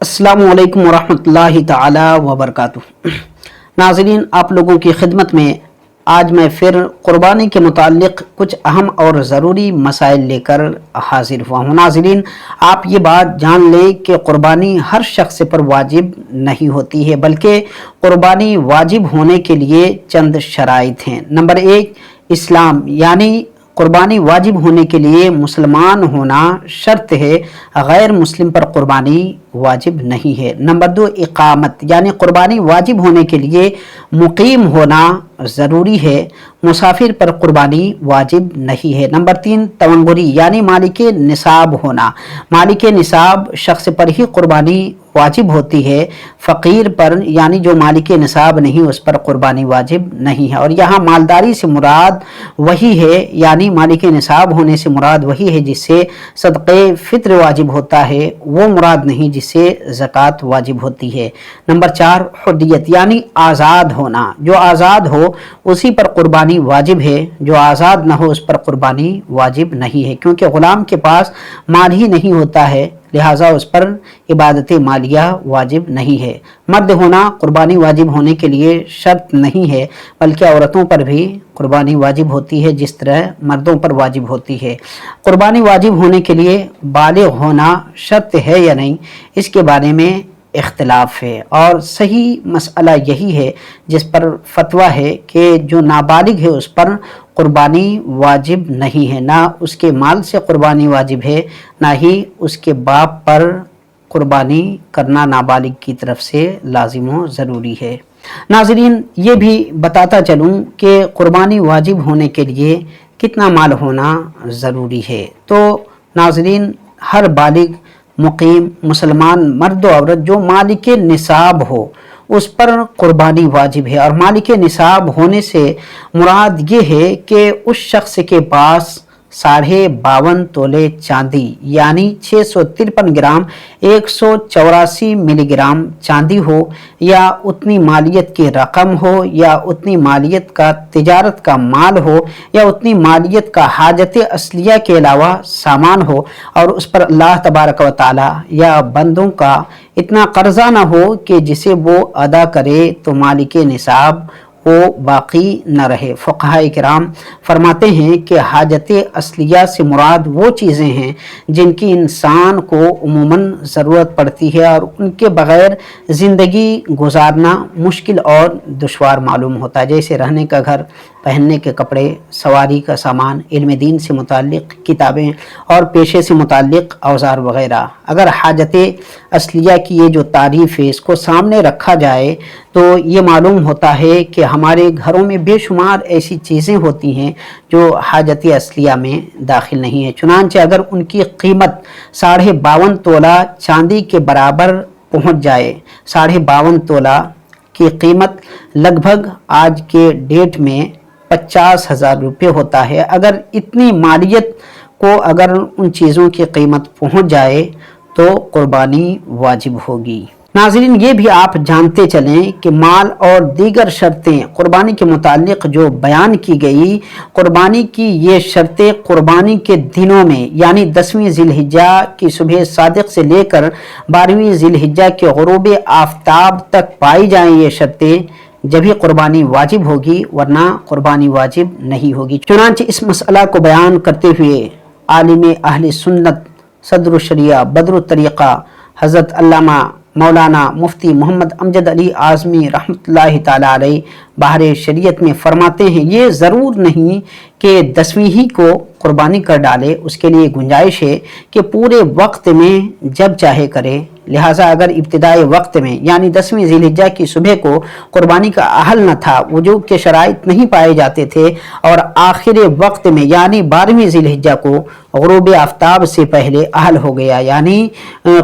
السلام علیکم ورحمۃ اللہ تعالی وبرکاتہ۔ ناظرین، آپ لوگوں کی خدمت میں آج میں پھر قربانی کے متعلق کچھ اہم اور ضروری مسائل لے کر حاضر ہوا ہوں۔ ناظرین، آپ یہ بات جان لیں کہ قربانی ہر شخص پر واجب نہیں ہوتی ہے، بلکہ قربانی واجب ہونے کے لیے چند شرائط ہیں۔ نمبر 1، اسلام، یعنی قربانی واجب ہونے کے لیے مسلمان ہونا شرط ہے، غیر مسلم پر قربانی واجب نہیں ہے۔ نمبر 2، اقامت، یعنی قربانی واجب ہونے کے لیے مقیم ہونا ضروری ہے، مسافر پر قربانی واجب نہیں ہے۔ نمبر 3، تونگری، یعنی مالک نصاب ہونا، مالک نصاب شخص پر ہی قربانی واجب ہوتی ہے، فقیر پر یعنی جو مالک نصاب نہیں اس پر قربانی واجب نہیں ہے۔ اور یہاں مالداری سے مراد وہی ہے، یعنی مالک نصاب ہونے سے مراد وہی ہے جس سے صدقے فطر واجب ہوتا ہے، وہ مراد نہیں جس سے زکوٰۃ واجب ہوتی ہے۔ نمبر 4، حریت، یعنی آزاد ہونا، جو آزاد ہو اسی پر قربانی واجب ہے، جو آزاد نہ ہو اس پر قربانی واجب نہیں ہے، کیونکہ غلام کے پاس مال ہی نہیں ہوتا ہے، لہٰذا اس پر عبادت مالیہ واجب نہیں ہے۔ مرد ہونا قربانی واجب ہونے کے لیے شرط نہیں ہے، بلکہ عورتوں پر بھی قربانی واجب ہوتی ہے جس طرح مردوں پر واجب ہوتی ہے۔ قربانی واجب ہونے کے لیے بالغ ہونا شرط ہے یا نہیں، اس کے بارے میں اختلاف ہے، اور صحیح مسئلہ یہی ہے جس پر فتویٰ ہے کہ جو نابالغ ہے اس پر قربانی واجب نہیں ہے، نہ اس کے مال سے قربانی واجب ہے، نہ ہی اس کے باپ پر قربانی کرنا نابالغ کی طرف سے لازم و ضروری ہے۔ ناظرین، یہ بھی بتاتا چلوں کہ قربانی واجب ہونے کے لیے کتنا مال ہونا ضروری ہے۔ تو ناظرین، ہر بالغ مقیم مسلمان مرد و عورت جو مالک نصاب ہو اس پر قربانی واجب ہے، اور مالک نصاب ہونے سے مراد یہ ہے کہ اس شخص کے پاس 52.5 تولے چاندی یعنی 653 گرام 184 ملی گرام چاندی ہو، یا اتنی مالیت کی رقم ہو، یا اتنی مالیت کا تجارت کا مال ہو، یا اتنی مالیت کا حاجت اصلیہ کے علاوہ سامان ہو، اور اس پر اللہ تبارک و تعالی یا بندوں کا اتنا قرضہ نہ ہو کہ جسے وہ ادا کرے تو مالک نصاب وہ باقی نہ رہے۔ فقہاء کرام فرماتے ہیں کہ حاجت اصلیہ سے مراد وہ چیزیں ہیں جن کی انسان کو عموماً ضرورت پڑتی ہے اور ان کے بغیر زندگی گزارنا مشکل اور دشوار معلوم ہوتا ہے، جیسے رہنے کا گھر، پہننے کے کپڑے، سواری کا سامان، علم دین سے متعلق کتابیں اور پیشے سے متعلق اوزار وغیرہ۔ اگر حاجت اصلیہ کی یہ جو تعریف ہے اس کو سامنے رکھا جائے تو یہ معلوم ہوتا ہے کہ ہمارے گھروں میں بے شمار ایسی چیزیں ہوتی ہیں جو حاجت اصلیہ میں داخل نہیں ہیں، چنانچہ اگر ان کی قیمت 52.5 تولہ چاندی کے برابر پہنچ جائے، 52.5 تولہ کی قیمت لگ بھگ آج کے ڈیٹ میں 50,000 روپے ہوتا ہے، اگر اتنی مالیت کو اگر ان چیزوں کی قیمت پہنچ جائے تو قربانی واجب ہوگی۔ ناظرین، یہ بھی آپ جانتے چلیں کہ مال اور دیگر شرطیں قربانی کے متعلق جو بیان کی گئی، قربانی کی یہ شرطیں قربانی کے دنوں میں یعنی 10ویں ذی الحجہ کی صبح صادق سے لے کر 12ویں ذی الحجہ کے غروب آفتاب تک پائی جائیں، یہ شرطیں جبھی قربانی واجب ہوگی، ورنہ قربانی واجب نہیں ہوگی۔ چنانچہ اس مسئلہ کو بیان کرتے ہوئے عالم اہل سنت صدر الشریعہ بدر الطریقہ حضرت علامہ مولانا مفتی محمد امجد علی اعظمی رحمۃ اللہ تعالی علیہ بحر شریعت میں فرماتے ہیں، یہ ضرور نہیں کہ 10ویں ہی کو قربانی کر ڈالے، اس کے لیے گنجائش ہے کہ پورے وقت میں جب چاہے کرے، لہٰذا اگر ابتدائی وقت میں یعنی 10ویں ذی الحجہ کی صبح کو قربانی کا اہل نہ تھا، وجوب کے شرائط نہیں پائے جاتے تھے، اور آخر وقت میں یعنی 12ویں ذی الحجہ کو غروب آفتاب سے پہلے اہل ہو گیا، یعنی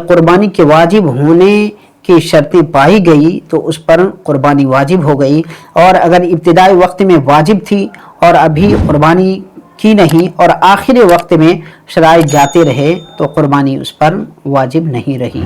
قربانی کے واجب ہونے کی شرطیں پائی گئی تو اس پر قربانی واجب ہو گئی، اور اگر ابتدائی وقت میں واجب تھی اور ابھی قربانی کی نہیں اور آخر وقت میں شرائط جاتے رہے تو قربانی اس پر واجب نہیں رہی۔